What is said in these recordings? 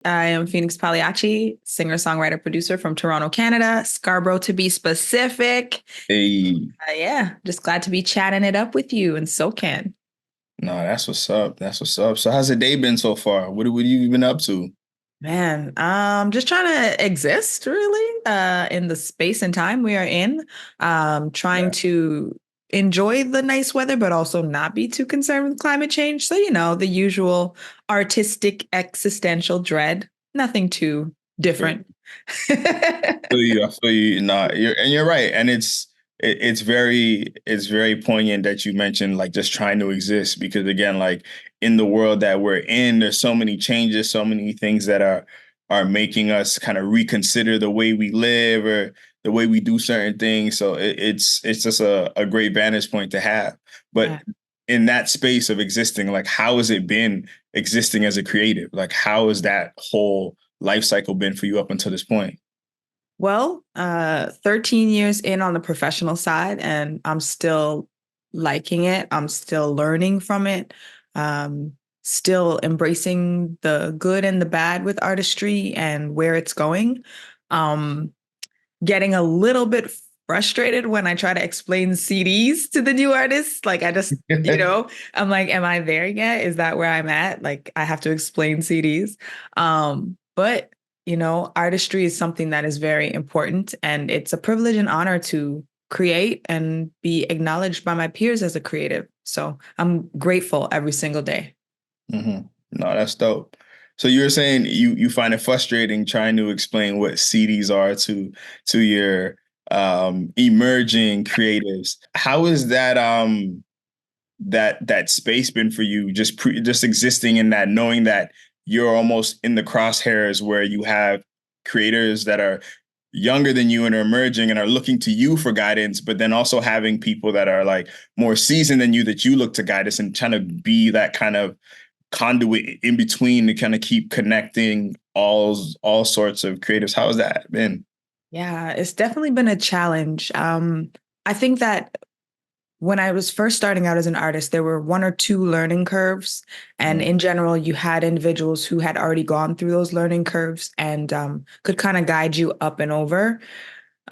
I am Phoenix Pagliacci, singer, songwriter, producer from Toronto, Canada, Scarborough to be specific. Hey, Yeah, just glad to be chatting it up with you and SOCAN. no, that's what's up. That's what's up. So how's the day been so far? What have you been up to? Man, just trying to exist really in the space and time we are in. Trying Yeah. to enjoy the nice weather, but also not be too concerned with climate change. So, the usual artistic existential dread, nothing too Feel different. feel you. I feel you. No, you're right. And it's very poignant that you mentioned like just trying to exist because again, like in the world that we're in, there's so many changes, so many things that are making us kind of reconsider the way we live or the way we do certain things. So it's just a great vantage point to have. But Yeah. in that space of existing, like how has it been existing as a creative? Like how has that whole life cycle been for you up until this point? Well, 13 years in on the professional side, and I'm still liking it. I'm still learning from it. Um, Still embracing the good and the bad with artistry and where it's going. Um, Getting a little bit frustrated when I try to explain CDs to the new artists. Like I just, I'm like, am I there yet? Is that where I'm at? Like I have to explain CDs. But artistry is something that is very important and it's a privilege and honor to create and be acknowledged by my peers as a creative. So I'm grateful every single day. hmm No, that's dope. So you were saying you find it frustrating trying to explain what CDs are to your emerging creatives. How is that space been for you? Just existing in that, knowing that you're almost in the crosshairs where you have creators that are younger than you and are emerging and are looking to you for guidance, but then also having people that are like more seasoned than you that you look to guide us and trying to be that kind of conduit in between to kind of keep connecting all sorts of creatives. How has that been? Yeah, it's definitely been a challenge. I think that when I was first starting out as an artist, there were one or two learning curves. And Mm, in general, you had individuals who had already gone through those learning curves and could kind of guide you up and over.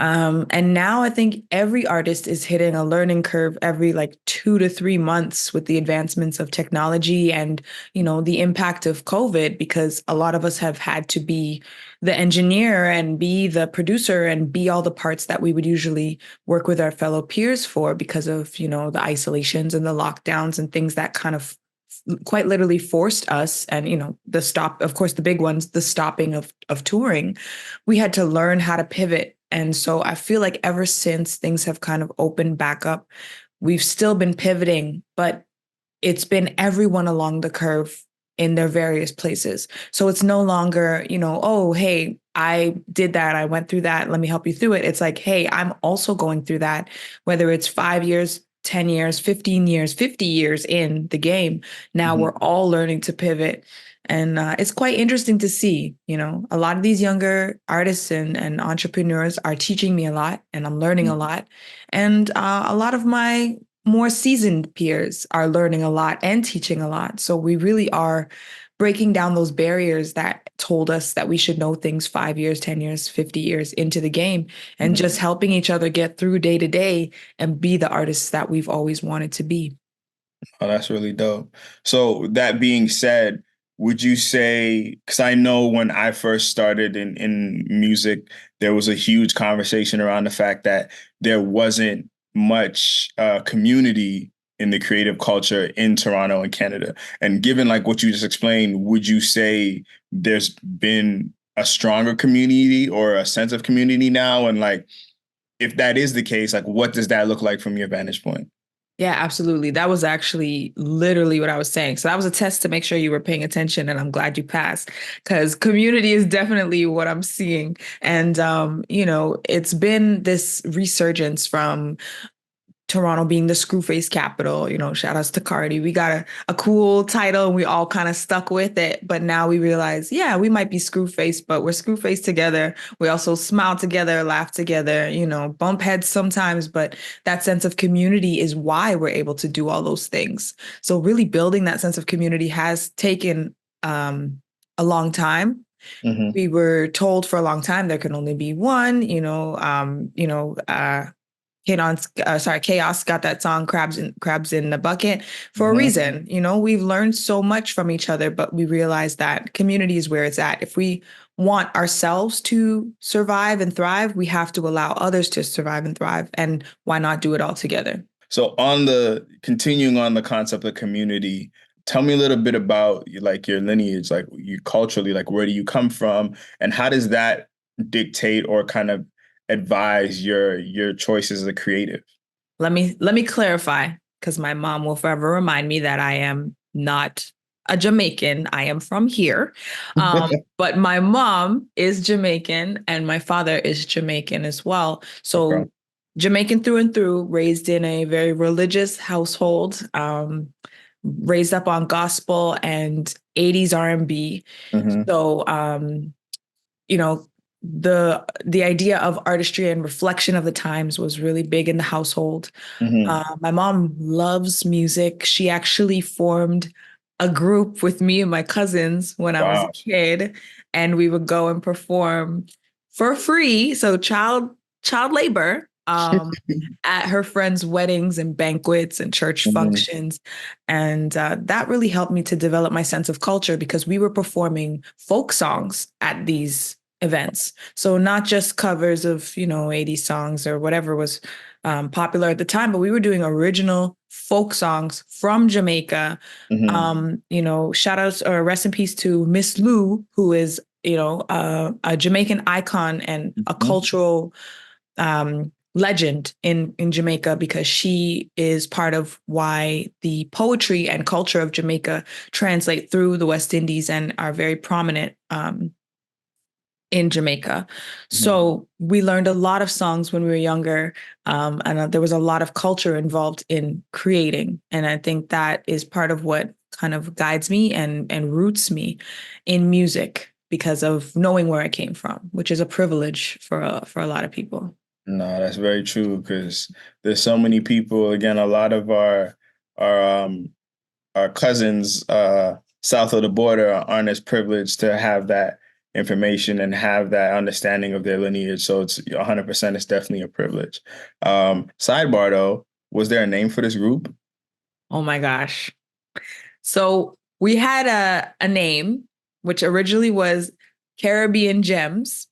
And now I think every artist is hitting a learning curve every like 2 to 3 months with the advancements of technology and, the impact of COVID, because a lot of us have had to be the engineer and be the producer and be all the parts that we would usually work with our fellow peers for because of, the isolations and the lockdowns and things that kind of quite literally forced us and the stop, of course the big ones, the stopping of touring. We had to learn how to pivot, and so I feel like ever since things have kind of opened back up, we've still been pivoting, but it's been everyone along the curve in their various places. So it's no longer, oh, hey, I did that. I went through that. Let me help you through it. It's like, hey, I'm also going through that, whether it's 5 years, 10 years, 15 years, 50 years in the game. Now mhm, we're all learning to pivot. And it's quite interesting to see, a lot of these younger artists and entrepreneurs are teaching me a lot and I'm learning a mhm. lot. And a lot of my more seasoned peers are learning a lot and teaching a lot. So we really are breaking down those barriers that told us that we should know things 5 years, 10 years, 50 years into the game and Mhm. just helping each other get through day to day and be the artists that we've always wanted to be. Oh, that's really dope. So that being said, would you say, because I know when I first started in music, there was a huge conversation around the fact that there wasn't much community in the creative culture in Toronto and Canada. And given like what you just explained, would you say there's been a stronger community or a sense of community now? And like, if that is the case, like, what does that look like from your vantage point? Yeah, absolutely. That was actually literally what I was saying. So that was a test to make sure you were paying attention, and I'm glad you passed because community is definitely what I'm seeing. And it's been this resurgence from Toronto being the Screwface capital. Shout outs to Cardi. We got a cool title and we all kind of stuck with it. But now we realize, yeah, we might be Screwface, but we're Screwface together. We also smile together, laugh together, bump heads sometimes. But that sense of community is why we're able to do all those things. So really building that sense of community has taken a long time. Hmm. We were told for a long time there can only be one, Chaos got that song Crabs in the Bucket for a Hmm. reason. We've learned so much from each other, but we realize that community is where it's at. If we want ourselves to survive and thrive, we have to allow others to survive and thrive. And why not do it all together? So on the continuing on the concept of community, tell me a little bit about like your lineage, like you culturally, like where do you come from, and how does that dictate or kind of advise your choices as a creative? Let me clarify, because my mom will forever remind me that I am not a Jamaican. I am from here. But my mom is Jamaican and my father is Jamaican as well. Okay. So Jamaican through and through, raised in a very religious household, raised up on gospel and 80s R&B. Hmm. So you know, the idea of artistry and reflection of the times was really big in the household. Hmm. My mom loves music. She actually formed a group with me and my cousins when I was a Wow. kid, and we would go and perform for free. So child labor at her friends' weddings and banquets and church Hmm. functions. And that really helped me to develop my sense of culture because we were performing folk songs at these events. So not just covers of, 80s songs or whatever was popular at the time, but we were doing original folk songs from Jamaica. Hmm. Shout outs or rest in peace to Miss Lou, who is, a Jamaican icon and a Hmm. cultural legend in Jamaica because she is part of why the poetry and culture of Jamaica translate through the West Indies and are very prominent in Jamaica. Hmm. So we learned a lot of songs when we were younger, and there was a lot of culture involved in creating. And I think that is part of what kind of guides me and roots me in music because of knowing where I came from, which is a privilege for a lot of people. No, that's very true because there's so many people. Again, a lot of our our cousins south of the border aren't as privileged to have that information and have that understanding of their lineage. So it's 100%. It's definitely a privilege. Sidebar though, was there a name for this group? Oh my gosh. So we had a name, which originally was Caribbean Gems.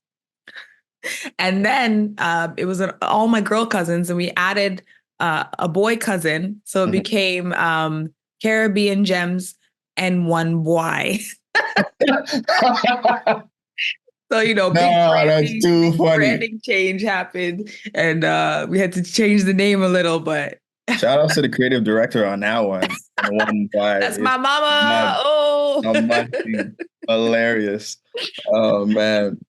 And then it was all my girl cousins, and we added a boy cousin. So it Mhm. became Caribbean Gems and one Y. So, big No, that's too funny. branding change happened. And we had to change the name a little, but Shout out to the creative director on that one. The one by that's my it's mama. mud, Oh. a mud thing. Hilarious. Oh man.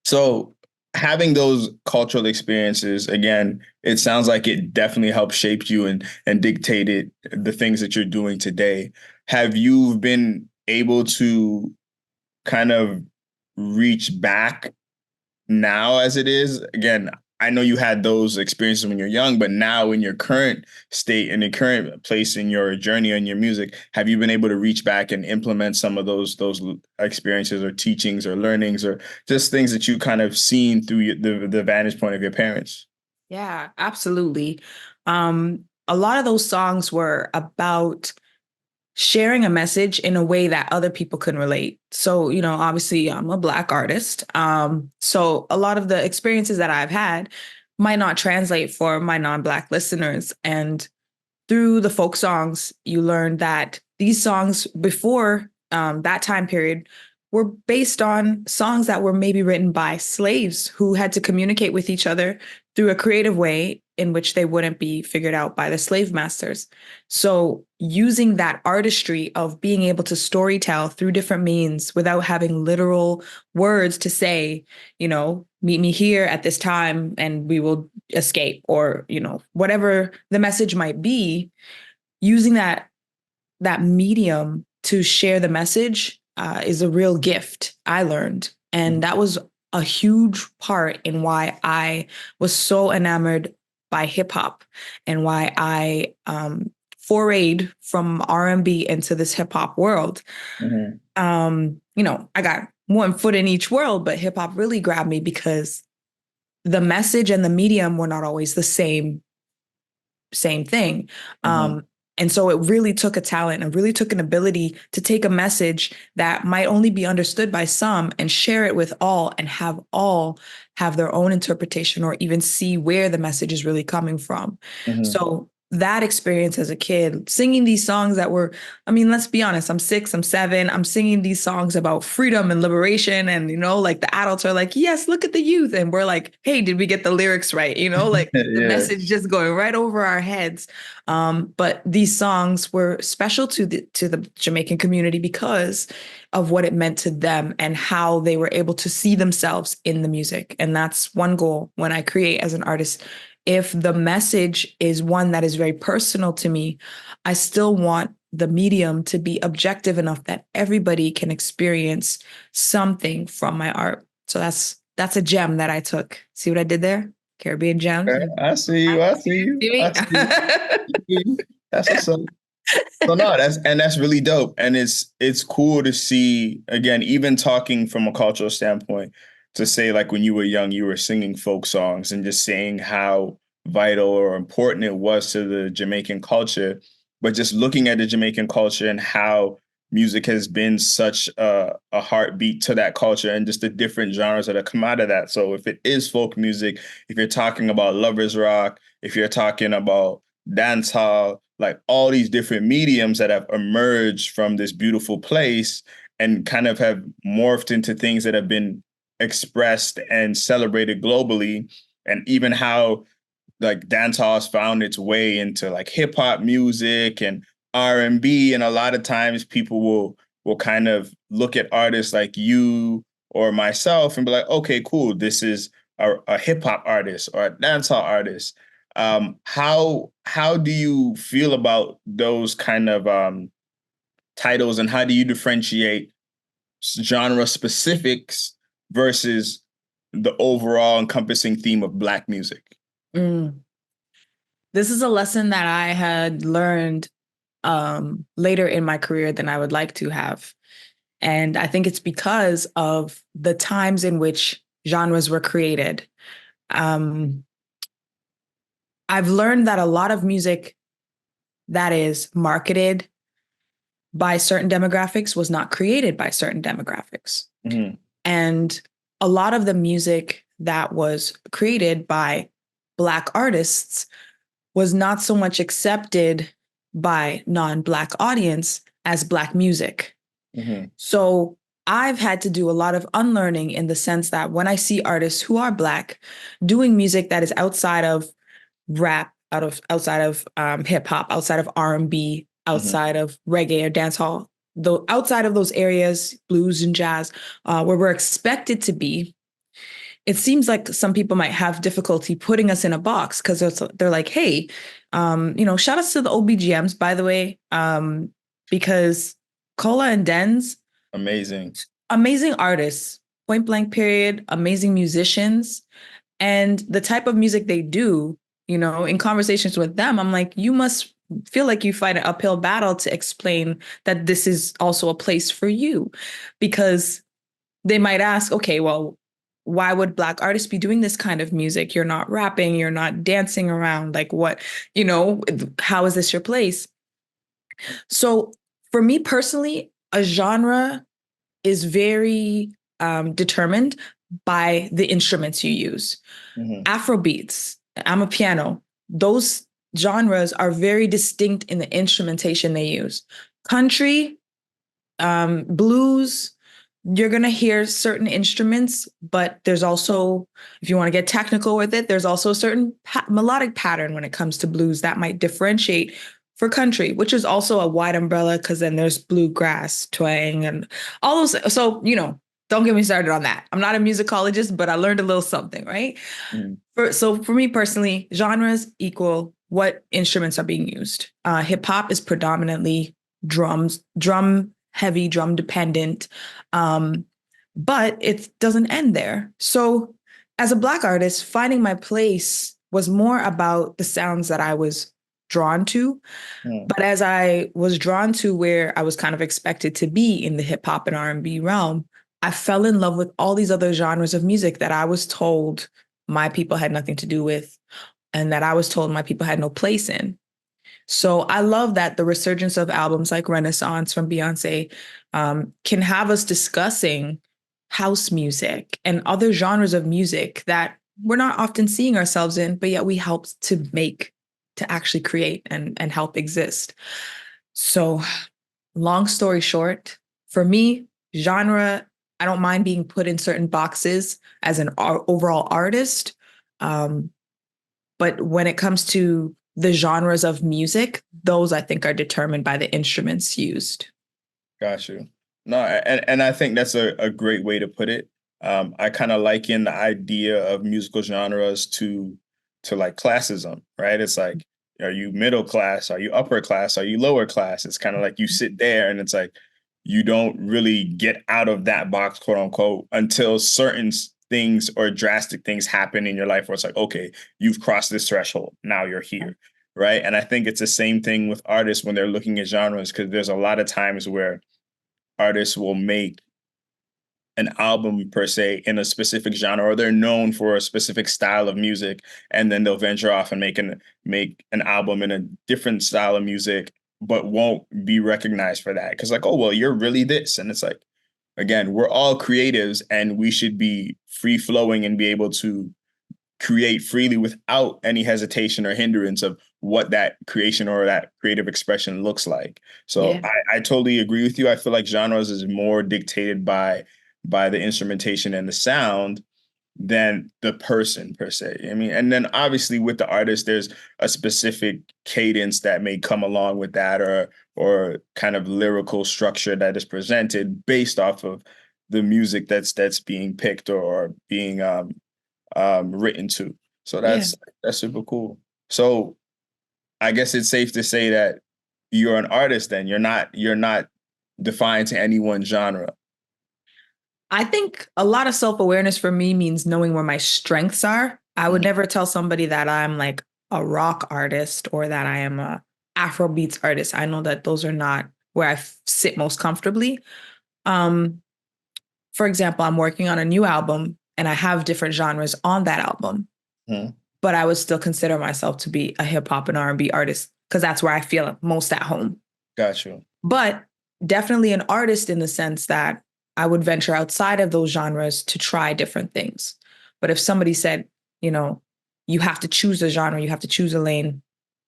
So having those cultural experiences, again, it sounds like it definitely helped shape you and dictated the things that you're doing today. Have you been able to kind of reach back now as it is? Again, I know you had those experiences when you're young, but now in your current state and the current place in your journey and your music, have you been able to reach back and implement some of those experiences or teachings or learnings or just things that you kind of seen through the vantage point of your parents? Yeah, absolutely. A lot of those songs were about sharing a message in a way that other people can relate. So, obviously I'm a Black artist. So a lot of the experiences that I've had might not translate for my non-Black listeners. And through the folk songs, you learn that these songs before that time period were based on songs that were maybe written by slaves who had to communicate with each other through a creative way in which they wouldn't be figured out by the slave masters. So, using that artistry of being able to storytell through different means without having literal words to say, meet me here at this time and we will escape, or, whatever the message might be, using that medium to share the message is a real gift, I learned. And that was a huge part in why I was so enamored by hip hop and why I forayed from R&B into this hip hop world. Mhm. I got one foot in each world, but hip hop really grabbed me because the message and the medium were not always the same thing. Mm-hmm. And so it really took a talent and really took an ability to take a message that might only be understood by some and share it with all have their own interpretation or even see where the message is really coming from. Mm-hmm. So that experience as a kid, singing these songs that were, I mean, let's be honest, I'm 6, I'm 7, I'm singing these songs about freedom and liberation. And, like the adults are like, yes, look at the youth. And we're like, hey, did we get the lyrics right? Like the Yeah. message just going right over our heads. But these songs were special to the Jamaican community because of what it meant to them and how they were able to see themselves in the music. And that's one goal when I create as an artist. If the message is one that is very personal to me, I still want the medium to be objective enough that everybody can experience something from my art. So that's a gem that I took. See what I did there? Caribbean gems. I see you. I see you. See I me? see you. That's what's up. So no, that's really dope. And it's cool to see, again, even talking from a cultural standpoint, to say like when you were young, you were singing folk songs and just saying how vital or important it was to the Jamaican culture. But just looking at the Jamaican culture and how music has been such a heartbeat to that culture and just the different genres that have come out of that. So if it is folk music, if you're talking about lovers rock, if you're talking about dancehall, like all these different mediums that have emerged from this beautiful place and kind of have morphed into things that have been expressed and celebrated globally, and even how like dancehall has found its way into like hip hop music and R&B, and a lot of times people will kind of look at artists like you or myself and be like, okay, cool, this is a hip hop artist or a dancehall artist. How do you feel about those kind of titles, and how do you differentiate genre specifics versus the overall encompassing theme of Black music? Mm. This is a lesson that I had learned later in my career than I would like to have. And I think it's because of the times in which genres were created. Um, I've learned that a lot of music that is marketed by certain demographics was not created by certain demographics. Mm-hmm. And a lot of the music that was created by Black artists was not so much accepted by non-Black audience as Black music. Mm-hmm. So I've had to do a lot of unlearning in the sense that when I see artists who are Black doing music that is outside of rap, outside of hip hop, outside of R&B, Mm-hmm. outside of reggae or dancehall, though outside of those areas, blues and jazz, where we're expected to be, it seems like some people might have difficulty putting us in a box because they're like, hey, shout outs to the OBGMs, by the way, because Cola and Dens, Amazing. amazing artists, point blank period, amazing musicians. And the type of music they do, in conversations with them, I'm like, you must feel like you fight an uphill battle to explain that this is also a place for you. Because they might ask, okay, well, why would Black artists be doing this kind of music? You're not rapping, you're not dancing around. Like, what, how is this your place? So for me personally, a genre is very determined by the instruments you use. Mm-hmm. Afro beats, I'm a piano. Those genres are very distinct in the instrumentation they use. Country, blues, you're going to hear certain instruments, but there's also, if you want to get technical with it, there's also a certain melodic pattern when it comes to blues that might differentiate for country, which is also a wide umbrella because then there's bluegrass, twang, and all those. So, don't get me started on that. I'm not a musicologist, but I learned a little something, right? Mm-hmm. So for me personally, genres equal what instruments are being used. Hip hop is predominantly drums, drum heavy, drum dependent. But it doesn't end there. So as a Black artist, finding my place was more about the sounds that I was drawn to. Mm-hmm. But as I was drawn to where I was kind of expected to be in the hip hop and R&B realm, I fell in love with all these other genres of music that I was told my people had nothing to do with and that I was told my people had no place in. So I love that the resurgence of albums like Renaissance from Beyonce can have us discussing house music and other genres of music that we're not often seeing ourselves in, but yet we help to make, to actually create and help exist. So, long story short, for me, genre, I don't mind being put in certain boxes as an overall artist. Um, but when it comes to the genres of music, those I think are determined by the instruments used. Got you. No, and I think that's a great way to put it. I kind of liken the idea of musical genres to like classism, right? It's like, are you middle class? Are you upper class? Are you lower class? It's kind of like you sit there and it's like you don't really get out of that box, quote unquote, until certain things or drastic things happen in your life where it's like, okay, you've crossed this threshold. Now you're here. Right. And I think it's the same thing with artists when they're looking at genres, because there's a lot of times where artists will make an album per se in a specific genre, or they're known for a specific style of music, and then they'll venture off and make an album in a different style of music, but won't be recognized for that. Because like, oh well, you're really this. And it's like, again, we're all creatives and we should be free flowing and be able to create freely without any hesitation or hindrance of what that creation or that creative expression looks like. So Yeah. I totally agree with you. I feel like genres is more dictated by the instrumentation and the sound than the person per se. I mean, and then obviously with the artist, there's a specific cadence that may come along with that, or kind of lyrical structure that is presented based off of the music that's being picked or being written to. So Yeah. that's super cool. So I guess it's safe to say that you're an artist then. You're not defined to any one genre. I think a lot of self-awareness for me means knowing where my strengths are. I would Mhm. never tell somebody that I'm like a rock artist or that I am a Afro beats artist. I know that those are not where sit most comfortably. Um, for example, I'm working on a new album and I have different genres on that album, Mhm. but I would still consider myself to be a hip hop and R&B artist because that's where I feel most at home. Got you. But definitely an artist in the sense that I would venture outside of those genres to try different things. But if somebody said, you know, you have to choose a genre, you have to choose a lane,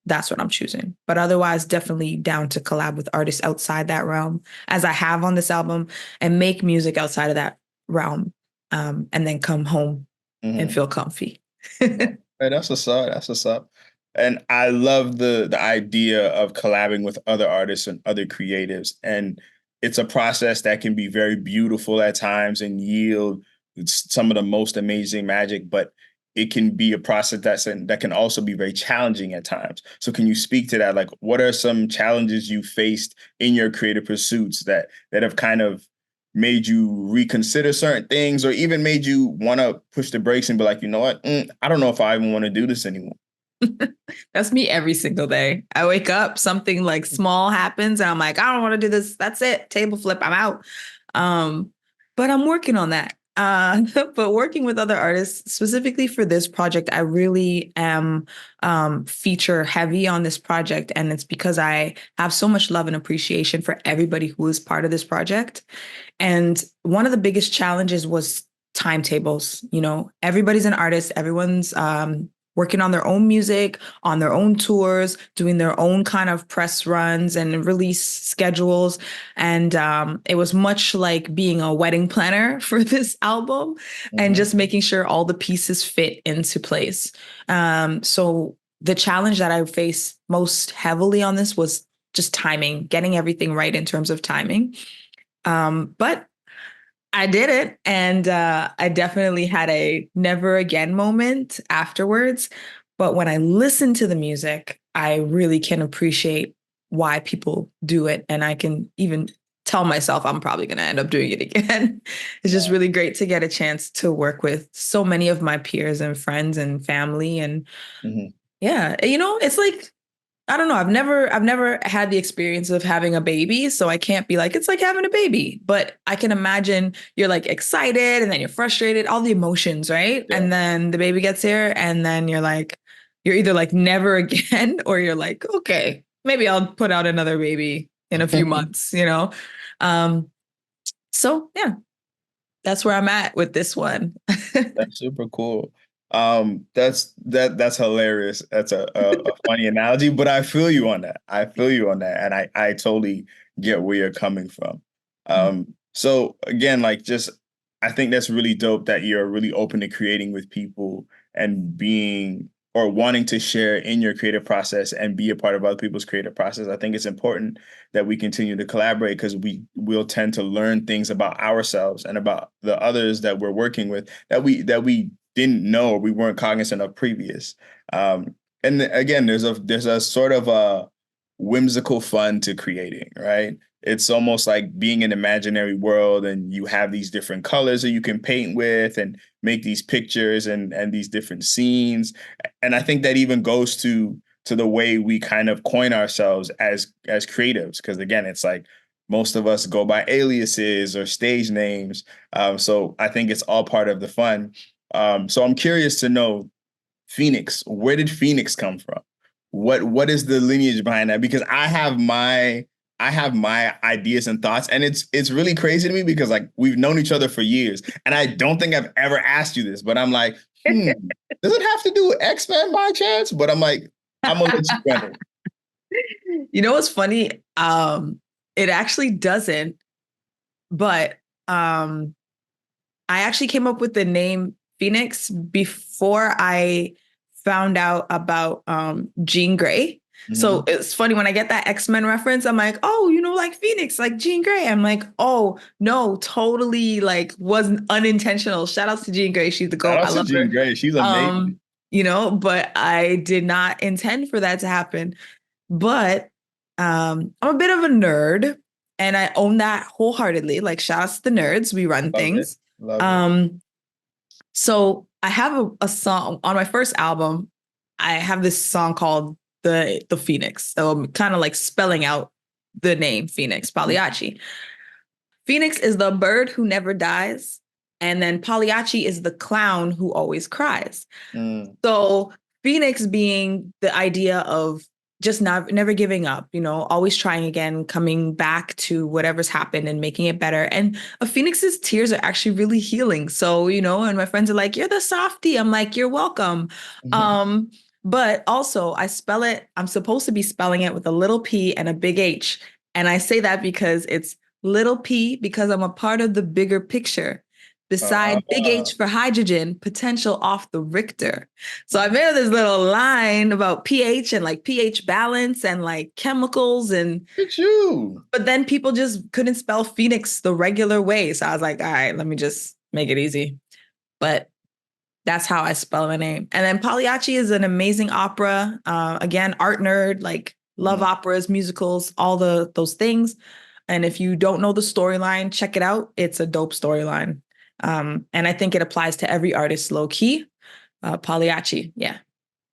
that's what I'm choosing. But otherwise, definitely down to collab with artists outside that realm, as I have on this album, and make music outside of that realm, and then come home and Mhm. feel comfy. Hey, that's what's up. That's what's up. And I love the idea of collabing with other artists and other creatives. And it's a process that can be very beautiful at times and yield some of the most amazing magic, but it can be a process that can also be very challenging at times. So can you speak to that? Like, what are some challenges you faced in your creative pursuits that have kind of made you reconsider certain things, or even made you want to push the brakes and be like, you know what, I don't know if I even want to do this anymore. That's me every single day. I wake up, something like small happens, and I'm like, I don't want to do this. That's it. Table flip. I'm out. Um, but I'm working on that. But working with other artists, specifically for this project, I really am feature heavy on this project. And it's because I have so much love and appreciation for everybody who is part of this project. And one of the biggest challenges was timetables. You know, everybody's an artist, everyone's working on their own music, on their own tours, doing their own kind of press runs and release schedules. And it was much like being a wedding planner for this album and Mm-hmm. just making sure all the pieces fit into place. So the challenge that I faced most heavily on this was just timing, getting everything right in terms of timing. But I did it. And I definitely had a never again moment afterwards. But when I listen to the music, I really can appreciate why people do it. And I can even tell myself I'm probably going to end up doing it again. It's just really great to get a chance to work with so many of my peers and friends and family. And Mm-hmm. yeah, it's like I don't know. I've never had the experience of having a baby, so I can't be like, it's like having a baby. But I can imagine you're like excited and then you're frustrated, all the emotions, right? Yeah. And then the baby gets here, and then you're like, you're either like never again, or you're like, okay, maybe I'll put out another baby in a few months, you know? Um, so yeah, that's where I'm at with this one. That's super cool. That's hilarious. That's a funny analogy, but I feel you on that. I feel you on that, and I totally get where you're coming from. So again, like just I think that's really dope that you're really open to creating with people and being or wanting to share in your creative process and be a part of other people's creative process. I think it's important that we continue to collaborate because we will tend to learn things about ourselves and about the others that we're working with that we didn't know or we weren't cognizant of previous. And again, there's a sort of a whimsical fun to creating, right? It's almost like being an imaginary world, and you have these different colors that you can paint with and make these pictures and these different scenes. And I think that even goes to the way we kind of coin ourselves as creatives, because again, it's like most of us go by aliases or stage names. So I think it's all part of the fun. So I'm curious to know, pHoenix, where did pHoenix come from? What is the lineage behind that? Because I have my ideas and thoughts, and it's really crazy to me because like we've known each other for years, and I don't think I've ever asked you this, but I'm like, does it have to do with X-Men by chance? But I'm like, I'm gonna let you run it. You know what's funny? It actually doesn't, but I actually came up with the name Phoenix before I found out about Jean Grey. So Mhm. it's funny when I get that X-Men reference, I'm like, oh, you know, like Phoenix, like Jean Grey. I'm like, oh, no, totally like wasn't unintentional. Shout outs to Jean Grey. She's the Shout GOAT. out I to love Jean her. Grey. She's amazing. Um, you know, but I did not intend for that to happen. But I'm a bit of a nerd, and I own that wholeheartedly. Like, shout outs to the nerds. We run Love it. things. Love it. Um, so I have a song on my first album. I have this song called the Phoenix. So I'm kind of like spelling out the name Phoenix, Pagliacci. Phoenix is the bird who never dies. And then Pagliacci is the clown who always cries. Mm. So Phoenix being the idea of just not never giving up, you know, always trying again, coming back to whatever's happened and making it better. And a phoenix's tears are actually really healing. So, you know, and my friends are like, "You're the softie." I'm like, "You're welcome." Um, but also I spell it, I'm supposed to be spelling it with a little P and a big H. And I say that because it's little P because I'm a part of the bigger picture. Beside big Ah, H for hydrogen, potential off the Richter. So I made this little line about pH and like pH balance and like chemicals and look at you. but then people just couldn't spell Phoenix the regular way. So I was like, all right, let me just make it easy. But that's how I spell my name. And then Pagliacci is an amazing opera. Again, art nerd, like love Mhm. operas, musicals, all those things. And if you don't know the storyline, check it out. It's a dope storyline. And I think it applies to every artist low key. Pagliacci, yeah.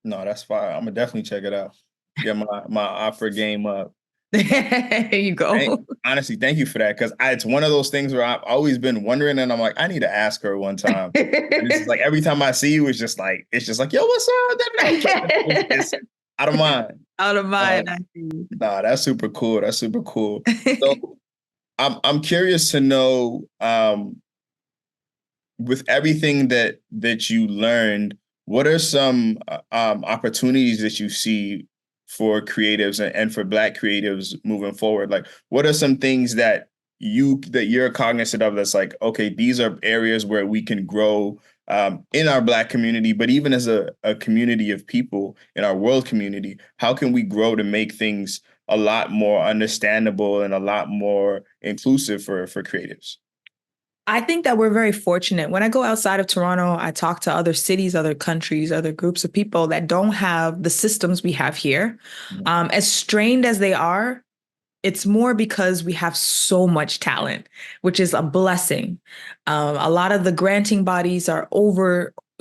No, that's fire. I'm gonna definitely check it out. Get my opera game up. There you Thank, go. honestly, thank you for that because it's one of those things where I've always been wondering, and I'm like, I need to ask her one time. And it's just like every time I see you, it's just like, yo, what's up? It's out of mind. Out of Uh, mind. nah, that's super cool. That's super cool. So I'm curious to know, with everything that you learned, what are some opportunities that you see for creatives and for Black creatives moving forward? Like, what are some things that you're cognizant of that's like, okay, these are areas where we can grow in our Black community, but even as a community of people in our world community, how can we grow to make things a lot more understandable and a lot more inclusive for creatives? I think that we're very fortunate. When I go outside of Toronto, I talk to other cities, other countries, other groups of people that don't have the systems we have here. As strained as they are, it's more because we have so much talent, which is a blessing. A lot of the granting bodies are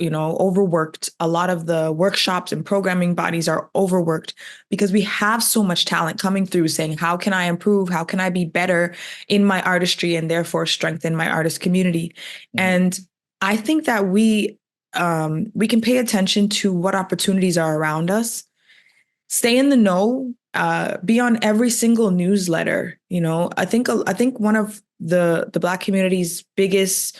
overworked. A lot of the workshops and programming bodies are overworked because we have so much talent coming through saying, how can I improve? How can I be better in my artistry and therefore strengthen my artist community? Mhm. And I think that we can pay attention to what opportunities are around us, stay in the know, be on every single newsletter. I think one of the Black community's biggest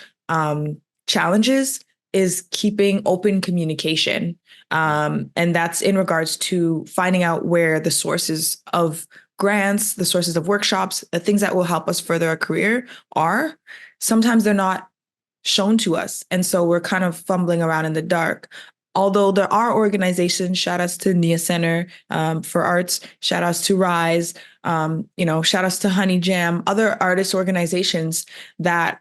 challenges is keeping open communication, and that's in regards to finding out where the sources of grants, the sources of workshops, the things that will help us further our career are. Sometimes they're not shown to us. And so we're kind of fumbling around in the dark. Although there are organizations, shout outs to Nia Center for Arts, shout outs to Rise, shout outs to Honey Jam, other artist organizations that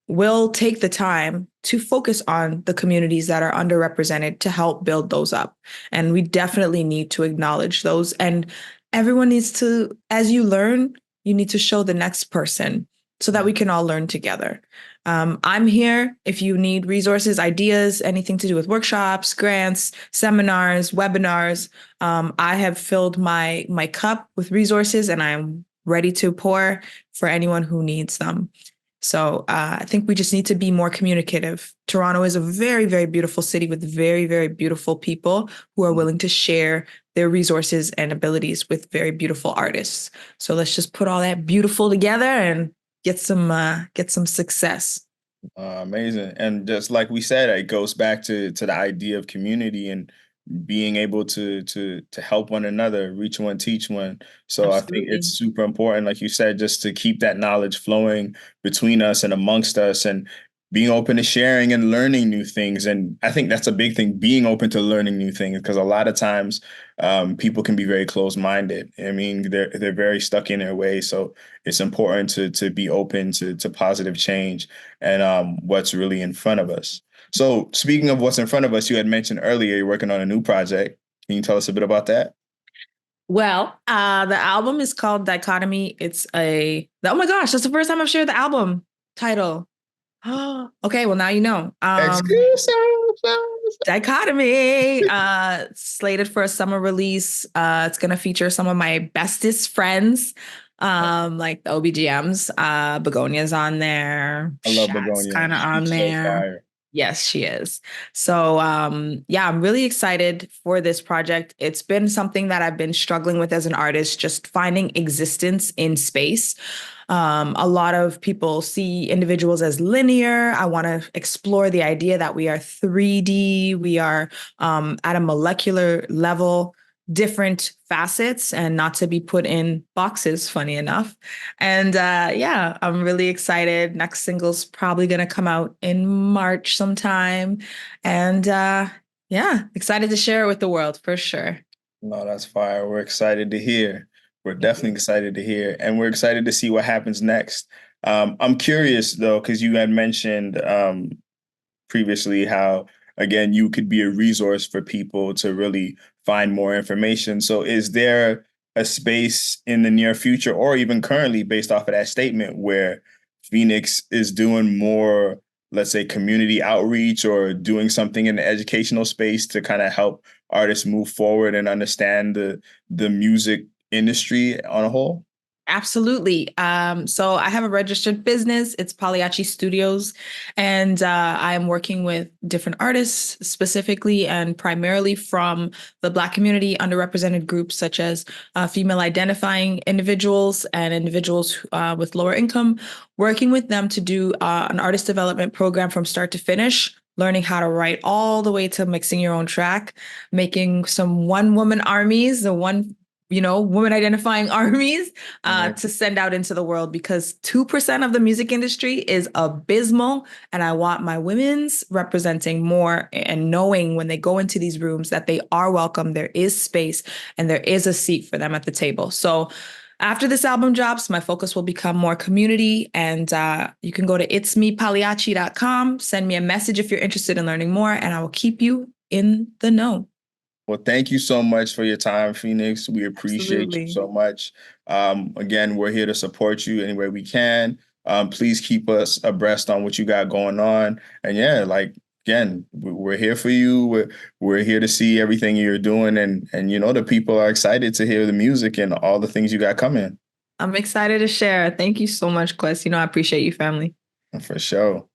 will take the time to focus on the communities that are underrepresented to help build those up. And we definitely need to acknowledge those. And everyone needs to, as you learn, you need to show the next person so that we can all learn together. I'm here if you need resources, ideas, anything to do with workshops, grants, seminars, webinars. I have filled my cup with resources, and I'm ready to pour for anyone who needs them. So I think we just need to be more communicative. Toronto is a very, very beautiful city with very, very beautiful people who are willing to share their resources and abilities with very beautiful artists. So let's just put all that beautiful together and get some success. Amazing. And just like we said, it goes back to the idea of community and being able to help one another, reach one, teach one. So I think it's Absolutely. super important, like you said, just to keep that knowledge flowing between us and amongst us and being open to sharing and learning new things. And I think that's a big thing, being open to learning new things, because a lot of times people can be very closed-minded. I mean, they're very stuck in their ways. So it's important to be open to positive change and what's really in front of us. So speaking of what's in front of us, you had mentioned earlier you're working on a new project. Can you tell us a bit about that? Well, the album is called Dichotomy. Oh my gosh, that's the first time I've shared the album title. Oh, okay, well now you know. Excuse Dichotomy, slated for a summer release. It's gonna feature some of my bestest friends, like the OBGMs. Begonia's on there. I love Shat's Begonia. kind of on She's so there. fire. Yes, she is. So, yeah, I'm really excited for this project. It's been something that I've been struggling with as an artist, just finding existence in space. A lot of people see individuals as linear. I want to explore the idea that we are 3D, we are at a molecular level, different facets, and not to be put in boxes, funny enough. And yeah, I'm really excited. Next single's probably going to come out in March sometime. And yeah, excited to share it with the world for sure. No, that's fire. We're excited to hear. We're Thank definitely you. excited to hear, and we're excited to see what happens next. I'm curious though, because you had mentioned previously how, again, you could be a resource for people to really find more information. So, is there a space in the near future, or even currently, based off of that statement, where Phoenix is doing more, let's say, community outreach or doing something in the educational space to kind of help artists move forward and understand the music industry on a whole? Absolutely. So I have a registered business. It's Pagliacci Studios, and I'm working with different artists specifically and primarily from the Black community, underrepresented groups such as female identifying individuals and individuals with lower income, working with them to do an artist development program from start to finish. Learning how to write all the way to mixing your own track, making some one woman armies, the one women identifying armies to send out into the world because 2% of the music industry is abysmal. And I want my women's representing more and knowing when they go into these rooms that they are welcome, there is space, and there is a seat for them at the table. So after this album drops, my focus will become more community. And you can go to itsmepagliacci.com, send me a message if you're interested in learning more, and I will keep you in the know. Well, thank you so much for your time, Phoenix. We appreciate you Absolutely. so much. Again, we're here to support you any way we can. Please keep us abreast on what you got going on. And yeah, like again, we're here for you. We're here to see everything you're doing, and you know the people are excited to hear the music and all the things you got coming. I'm excited to share. Thank you so much, Quest. I appreciate you, family. For sure.